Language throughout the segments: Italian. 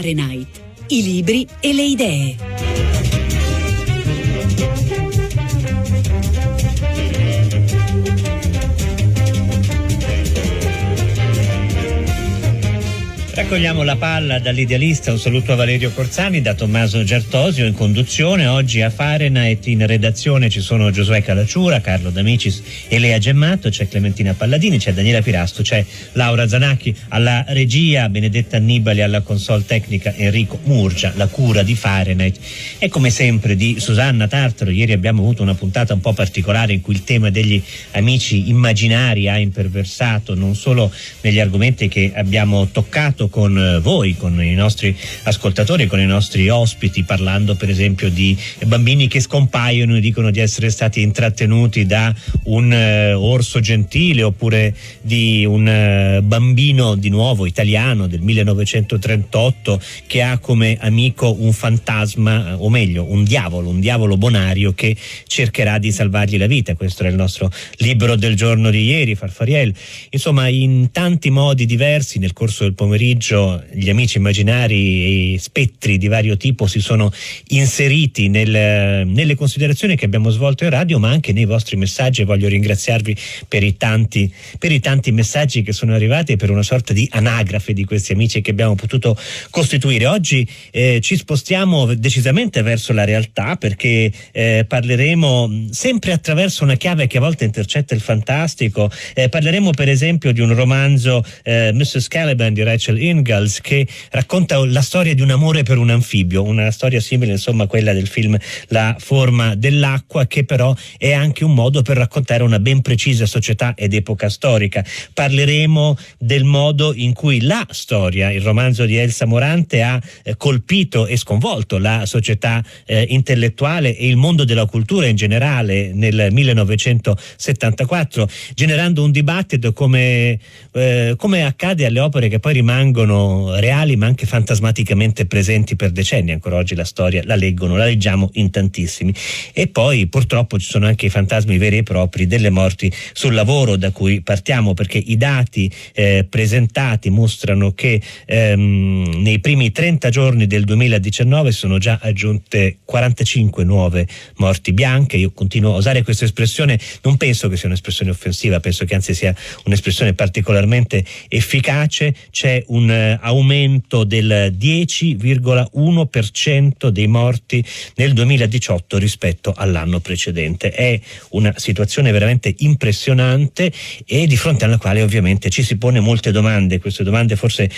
Fahrenheit, i libri e le idee. Raccogliamo la palla dall'idealista. Un saluto a Valerio Corzani, da Tommaso Giartosio in conduzione. Oggi a Fahrenheit in redazione ci sono Giosuè Calacciura, Carlo D'Amicis e Lea Gemmato, c'è Clementina Palladini, c'è Daniela Pirasto, c'è Laura Zanacchi alla regia, Benedetta Annibali alla console tecnica, Enrico Murgia, la cura di Fahrenheit e come sempre di Susanna Tartaro. Ieri abbiamo avuto una puntata un po' particolare in cui il tema degli amici immaginari ha imperversato non solo negli argomenti che abbiamo toccato con voi, con i nostri ascoltatori, con i nostri ospiti, parlando per esempio di bambini che scompaiono e dicono di essere stati intrattenuti da un orso gentile, oppure di un bambino di nuovo italiano del 1938 che ha come amico un fantasma, o meglio un diavolo bonario che cercherà di salvargli la vita. Questo era il nostro libro del giorno di ieri, Farfariel. Insomma, in tanti modi diversi nel corso del pomeriggio gli amici immaginari e spettri di vario tipo si sono inseriti nelle considerazioni che abbiamo svolto in radio, ma anche nei vostri messaggi. Voglio ringraziarvi per i tanti messaggi che sono arrivati e per una sorta di anagrafe di questi amici che abbiamo potuto costituire. Oggi ci spostiamo decisamente verso la realtà, perché parleremo sempre attraverso una chiave che a volte intercetta il fantastico. Parleremo per esempio di un romanzo, Mrs. Caliban di Rachel Ingalls, che racconta la storia di un amore per un anfibio, una storia simile insomma a quella del film La forma dell'acqua, che però è anche un modo per raccontare una ben precisa società ed epoca storica. Parleremo del modo in cui la storia, il romanzo di Elsa Morante, ha colpito e sconvolto la società intellettuale e il mondo della cultura in generale nel 1974, generando un dibattito come accade alle opere che poi rimangono reali ma anche fantasmaticamente presenti per decenni. Ancora oggi la storia la leggiamo in tantissimi. E poi purtroppo ci sono anche i fantasmi veri e propri delle morti sul lavoro, da cui partiamo, perché i dati presentati mostrano che nei primi 30 giorni del 2019 sono già aggiunte 45 nuove morti bianche. Io continuo a usare questa espressione, non penso che sia un'espressione offensiva, penso che anzi sia un'espressione particolarmente efficace. C'è un aumento del 10,1% dei morti nel 2018 rispetto all'anno precedente. È una situazione veramente impressionante e di fronte alla quale ovviamente ci si pone molte domande. Queste domande forse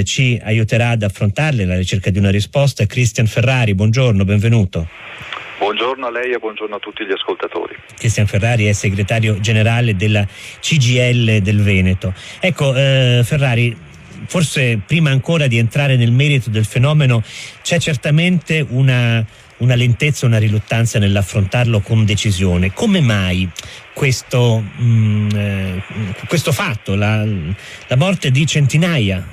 ci aiuterà ad affrontarle la ricerca di una risposta. Cristian Ferrari, buongiorno, benvenuto. Buongiorno a lei e buongiorno a tutti gli ascoltatori. Cristian Ferrari è segretario generale della CGIL del Veneto. Ecco, Ferrari, forse prima ancora di entrare nel merito del fenomeno, c'è certamente una lentezza, una riluttanza nell'affrontarlo con decisione. Come mai questo fatto, la morte di centinaia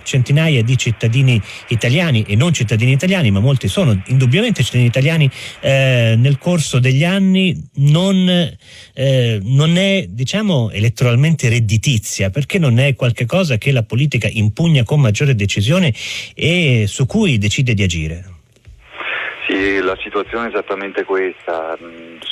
di cittadini italiani e non cittadini italiani, ma molti sono indubbiamente cittadini italiani, nel corso degli anni non è, diciamo, elettoralmente redditizia, perché non è qualche cosa che la politica impugna con maggiore decisione e su cui decide di agire? Sì, la situazione è esattamente questa.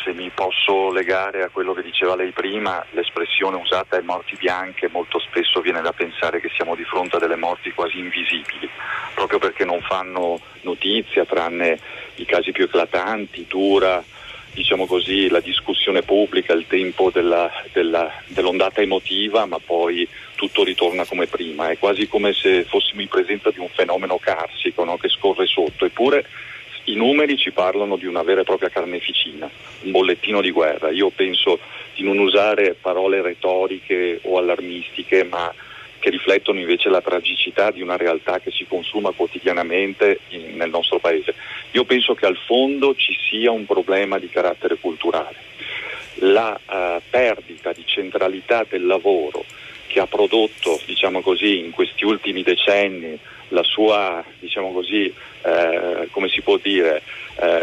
Se mi posso legare a quello che diceva lei prima, l'espressione usata è morti bianche, molto spesso viene da pensare che siamo di fronte a delle morti quasi invisibili, proprio perché non fanno notizia, tranne i casi più eclatanti. Dura, diciamo così, la discussione pubblica, il tempo dell'ondata emotiva, ma poi tutto ritorna come prima. È quasi come se fossimo in presenza di un fenomeno carsico, no? Che scorre sotto, eppure i numeri ci parlano di una vera e propria carneficina, un bollettino di guerra. Io penso di non usare parole retoriche o allarmistiche, ma che riflettono invece la tragicità di una realtà che si consuma quotidianamente nel nostro paese. Io penso che al fondo ci sia un problema di carattere culturale. La perdita di centralità del lavoro che ha prodotto, diciamo così, in questi ultimi decenni la sua, diciamo così, come si può dire,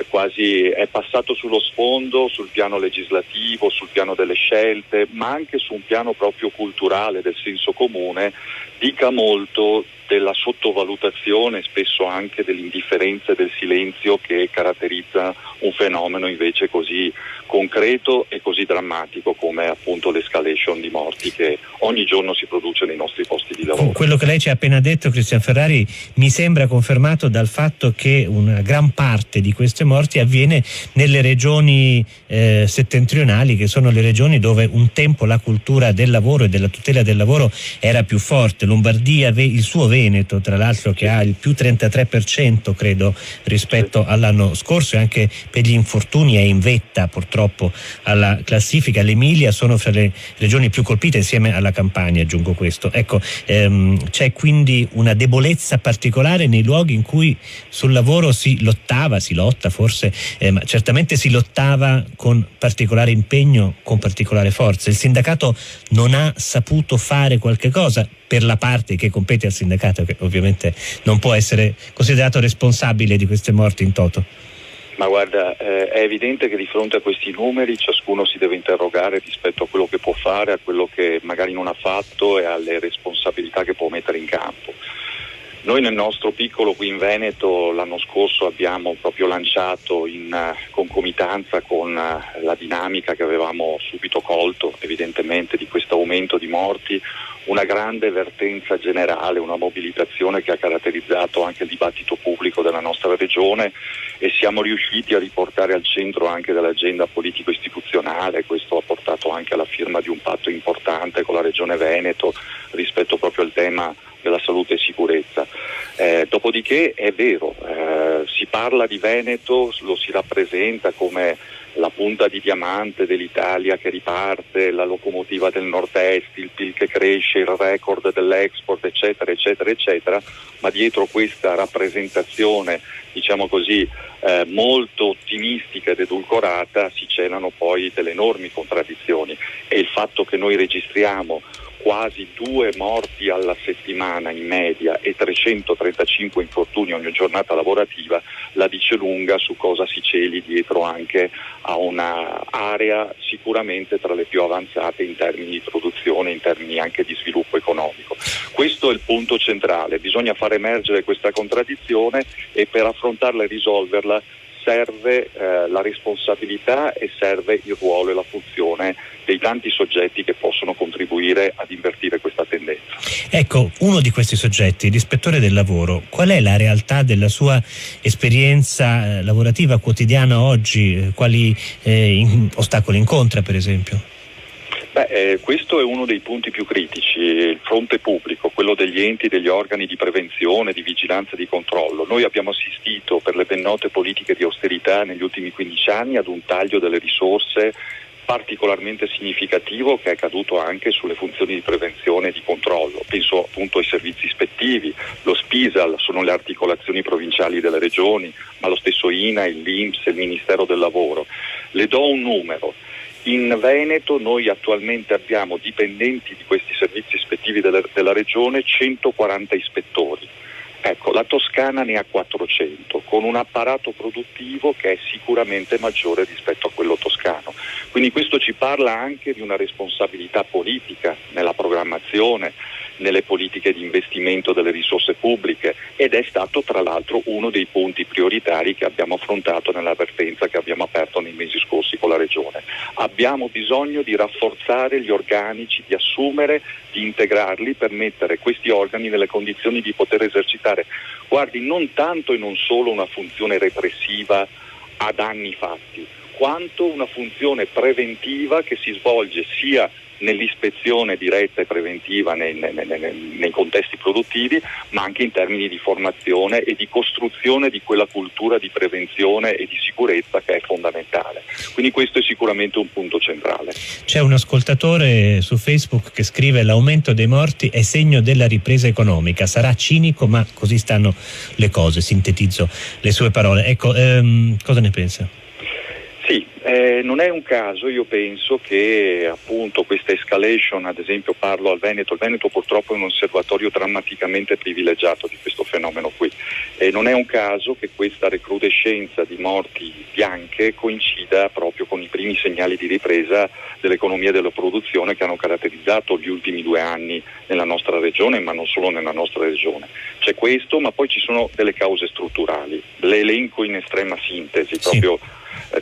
quasi è passato sullo sfondo, sul piano legislativo, sul piano delle scelte, ma anche su un piano proprio culturale, del senso comune, dica molto della sottovalutazione, spesso anche dell'indifferenza e del silenzio che caratterizza un fenomeno invece così concreto e così drammatico come appunto l'escalation di morti che ogni giorno si produce nei nostri posti di lavoro. Quello che lei ci ha appena detto, Cristian Ferrari, mi sembra confermato dal fatto che una gran parte di queste morti avviene nelle regioni settentrionali, che sono le regioni dove un tempo la cultura del lavoro e della tutela del lavoro era più forte. Lombardia, il suo Veneto, tra l'altro, che ha il più 33% credo rispetto all'anno scorso, e anche per gli infortuni è in vetta purtroppo alla classifica. L'Emilia sono fra le regioni più colpite insieme alla Campania, aggiungo questo. Ecco, c'è quindi una debolezza particolare nei luoghi in cui sul lavoro si lotta forse, ma certamente si lottava con particolare impegno, con particolare forza. Il sindacato non ha saputo fare qualche cosa per la parte che compete al sindacato, che ovviamente non può essere considerato responsabile di queste morti in toto. Ma guarda, è evidente che di fronte a questi numeri ciascuno si deve interrogare rispetto a quello che può fare, a quello che magari non ha fatto e alle responsabilità che può mettere in campo. Noi nel nostro piccolo qui in Veneto l'anno scorso abbiamo proprio lanciato in concomitanza con la dinamica che avevamo subito colto evidentemente di questo aumento di morti, una grande vertenza generale, una mobilitazione che ha caratterizzato anche il dibattito pubblico della nostra regione, e siamo riusciti a riportare al centro anche dell'agenda politico-istituzionale. Questo ha portato anche alla firma di un patto importante con la Regione Veneto rispetto proprio al tema della salute e sicurezza. Dopodiché è vero, si parla di Veneto, lo si rappresenta come la punta di diamante dell'Italia che riparte, la locomotiva del nord-est, il PIL che cresce, il record dell'export, eccetera, eccetera, eccetera, ma dietro questa rappresentazione, diciamo così, molto ottimistica ed edulcorata si celano poi delle enormi contraddizioni, e il fatto che noi registriamo quasi 2 morti alla settimana in media e 335 infortuni ogni giornata lavorativa la dice lunga su cosa si celi dietro anche a una area sicuramente tra le più avanzate in termini di produzione, in termini anche di sviluppo economico. Questo è il punto centrale, bisogna far emergere questa contraddizione e per affrontarla e risolverla serve la responsabilità e serve il ruolo e la funzione dei tanti soggetti che possono contribuire ad invertire questa tendenza. Ecco, uno di questi soggetti, l'ispettore del lavoro, qual è la realtà della sua esperienza lavorativa quotidiana oggi? Quali ostacoli incontra, per esempio? Questo è uno dei punti più critici, il fronte pubblico, quello degli enti, degli organi di prevenzione, di vigilanza e di controllo. Noi abbiamo assistito per le ben note politiche di austerità negli ultimi 15 anni ad un taglio delle risorse particolarmente significativo che è caduto anche sulle funzioni di prevenzione e di controllo. Penso appunto ai servizi ispettivi, lo SPISAL, sono le articolazioni provinciali delle regioni, ma lo stesso INAIL, l'INPS e il Ministero del Lavoro. Le do un numero. In Veneto noi attualmente abbiamo dipendenti di questi servizi ispettivi della regione 140 ispettori. Ecco, la Toscana ne ha 400, con un apparato produttivo che è sicuramente maggiore rispetto a quello toscano. Quindi questo ci parla anche di una responsabilità politica nella programmazione, nelle politiche di investimento delle risorse pubbliche, ed è stato tra l'altro uno dei punti prioritari che abbiamo affrontato nell'avvertenza che abbiamo aperto nei mesi scorsi con la Regione. Abbiamo bisogno di rafforzare gli organici, di assumere, di integrarli per mettere questi organi nelle condizioni di poter esercitare, guardi, non tanto e non solo una funzione repressiva a danni fatti, quanto una funzione preventiva che si svolge sia nell'ispezione diretta e preventiva nei contesti produttivi, ma anche in termini di formazione e di costruzione di quella cultura di prevenzione e di sicurezza che è fondamentale. Quindi questo è sicuramente un punto centrale. C'è un ascoltatore su Facebook che scrive: l'aumento dei morti è segno della ripresa economica. Sarà cinico, ma così stanno le cose. Sintetizzo le sue parole. Ecco, cosa ne pensa? Sì, Non è un caso, io penso che appunto questa escalation, ad esempio parlo il Veneto purtroppo è un osservatorio drammaticamente privilegiato di questo fenomeno qui, e non è un caso che questa recrudescenza di morti bianche coincida proprio con i primi segnali di ripresa dell'economia e della produzione che hanno caratterizzato gli ultimi 2 anni nella nostra regione, ma non solo nella nostra regione. C'è questo, ma poi ci sono delle cause strutturali, le elenco in estrema sintesi, proprio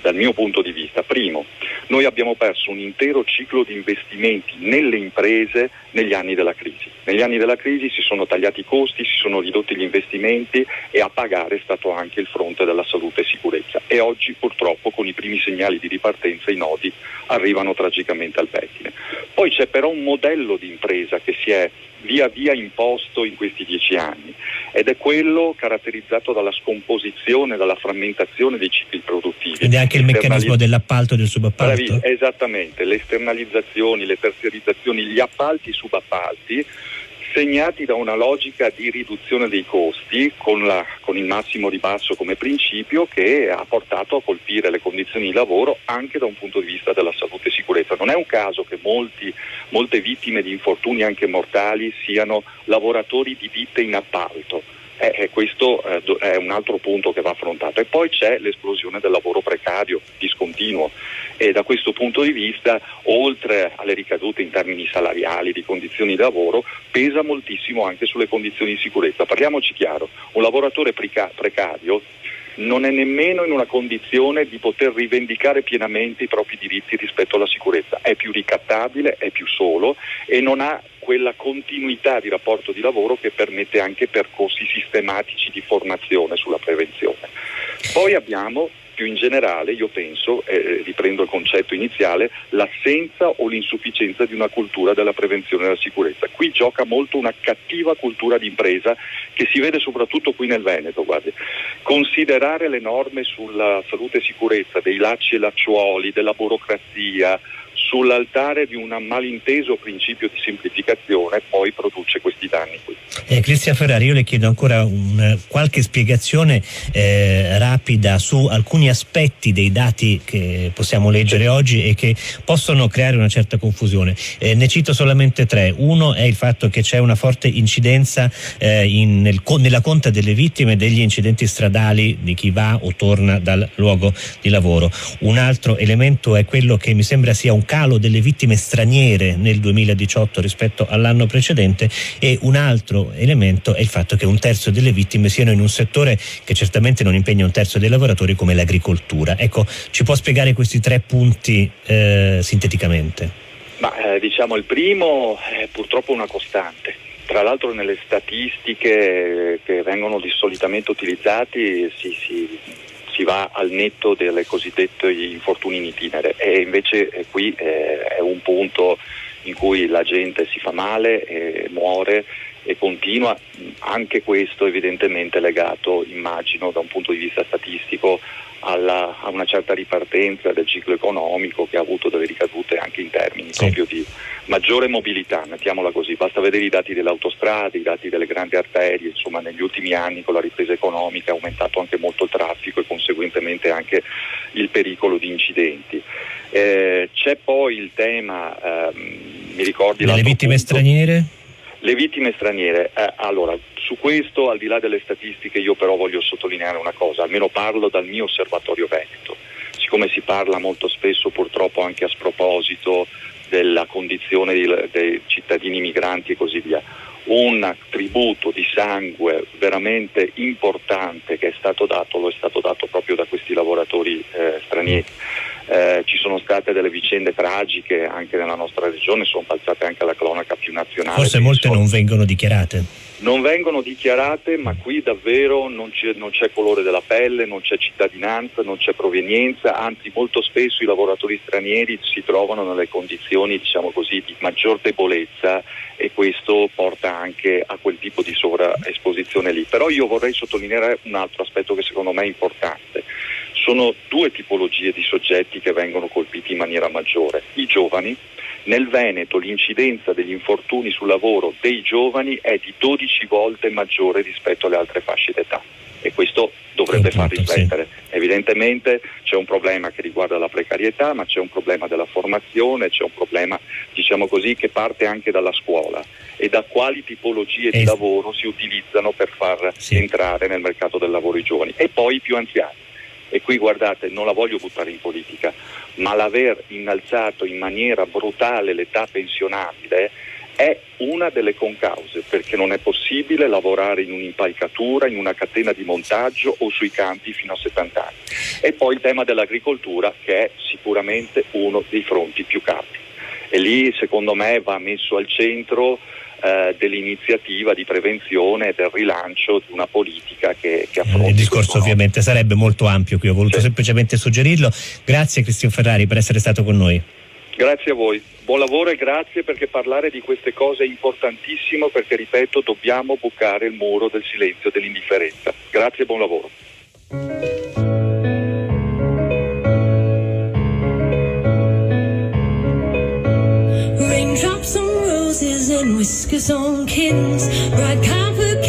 dal mio punto di vista. Primo, noi abbiamo perso un intero ciclo di investimenti nelle imprese negli anni della crisi. Negli anni della crisi si sono tagliati i costi, si sono ridotti gli investimenti e a pagare è stato anche il fronte della salute e sicurezza. E oggi purtroppo con i primi segnali di ripartenza i nodi arrivano tragicamente al pettine. Poi c'è però un modello di impresa che si è via via imposto in questi 10 anni ed è quello caratterizzato dalla scomposizione, dalla frammentazione dei cicli produttivi. Ed è anche il meccanismo dell'appalto e del subappalto? Esattamente, le esternalizzazioni, le terziarizzazioni, gli appalti, subappalti, segnati da una logica di riduzione dei costi con il massimo ribasso come principio, che ha portato a colpire le condizioni di lavoro anche da un punto di vista della salute e sicurezza. Non è un caso che molte vittime di infortuni anche mortali siano lavoratori di ditte in appalto. Questo è un altro punto che va affrontato. E poi c'è l'esplosione del lavoro precario, discontinuo, e da questo punto di vista, oltre alle ricadute in termini salariali, di condizioni di lavoro, pesa moltissimo anche sulle condizioni di sicurezza. Parliamoci chiaro, un lavoratore precario non è nemmeno in una condizione di poter rivendicare pienamente i propri diritti rispetto alla sicurezza, è più ricattabile, è più solo e non ha quella continuità di rapporto di lavoro che permette anche percorsi sistematici di formazione sulla prevenzione. Poi abbiamo più in generale, io penso, riprendo il concetto iniziale, l'assenza o l'insufficienza di una cultura della prevenzione e della sicurezza. Qui gioca molto una cattiva cultura di impresa che si vede soprattutto qui nel Veneto. Guardi. Considerare le norme sulla salute e sicurezza, dei lacci e lacciuoli, della burocrazia, sull'altare di un malinteso principio di semplificazione, poi produce questi danni qui. Cristian Ferrari, io le chiedo ancora qualche spiegazione rapida su alcuni aspetti dei dati che possiamo leggere oggi e che possono creare una certa confusione. Ne cito solamente 3. Uno è il fatto che c'è una forte incidenza nella conta delle vittime degli incidenti stradali di chi va o torna dal luogo di lavoro. Un altro elemento è quello che mi sembra sia un calo delle vittime straniere nel 2018 rispetto all'anno precedente, e un altro elemento è il fatto che 1/3 delle vittime siano in un settore che certamente non impegna 1/3 dei lavoratori, come l'agricoltura. Ecco, ci può spiegare questi 3 punti sinteticamente? Diciamo il primo è purtroppo una costante. Tra l'altro nelle statistiche che vengono solitamente utilizzati si va al netto delle cosiddette infortuni in itinere, e invece qui è un punto in cui la gente si fa male, muore e continua. Anche questo evidentemente legato, immagino, da un punto di vista statistico a una certa ripartenza del ciclo economico, che ha avuto delle ricadute anche in termini proprio di maggiore mobilità, mettiamola così. Basta vedere i dati delle autostrade, i dati delle grandi arterie. Insomma, negli ultimi anni con la ripresa economica è aumentato anche molto il traffico e conseguentemente anche il pericolo di incidenti. C'è poi il tema, mi ricordi le vittime punto? Straniere? Le vittime straniere, allora su questo, al di là delle statistiche, io però voglio sottolineare una cosa, almeno parlo dal mio osservatorio veneto. Siccome si parla molto spesso, purtroppo anche a sproposito, della condizione dei cittadini migranti e così via, un tributo di sangue veramente importante che è stato dato, lo è stato dato proprio da questi lavoratori stranieri. Ci sono state delle vicende tragiche anche nella nostra regione, sono balzate anche alla cronaca più nazionale. Forse molte non vengono dichiarate. Non vengono dichiarate, ma qui davvero non c'è colore della pelle, non c'è cittadinanza, non c'è provenienza, anzi molto spesso i lavoratori stranieri si trovano nelle condizioni, diciamo così, di maggior debolezza, e questo porta anche a quel tipo di sovraesposizione lì. Però io vorrei sottolineare un altro aspetto che secondo me è importante. Sono 2 tipologie di soggetti che vengono colpiti in maniera maggiore. I giovani. Nel Veneto l'incidenza degli infortuni sul lavoro dei giovani è di 12 volte maggiore rispetto alle altre fasce d'età, e questo dovrebbe far riflettere. Sì. Evidentemente c'è un problema che riguarda la precarietà, ma c'è un problema della formazione, c'è un problema, diciamo così, che parte anche dalla scuola e da quali tipologie di lavoro si utilizzano per far entrare nel mercato del lavoro i giovani e poi i più anziani. E qui guardate, non la voglio buttare in politica, ma l'aver innalzato in maniera brutale l'età pensionabile è una delle concause, perché non è possibile lavorare in un'impalcatura, in una catena di montaggio o sui campi fino a 70 anni. E poi il tema dell'agricoltura, che è sicuramente uno dei fronti più caldi. E lì secondo me va messo al centro dell'iniziativa di prevenzione e del rilancio di una politica che affronti. Il discorso ovviamente sarebbe molto ampio, qui ho voluto semplicemente suggerirlo. Grazie Cristian Ferrari per essere stato con noi. Grazie a voi, buon lavoro e grazie, perché parlare di queste cose è importantissimo, perché ripeto, dobbiamo bucare il muro del silenzio, dell'indifferenza. Grazie e buon lavoro. Raindrops on roses and whiskers on kittens, bright copper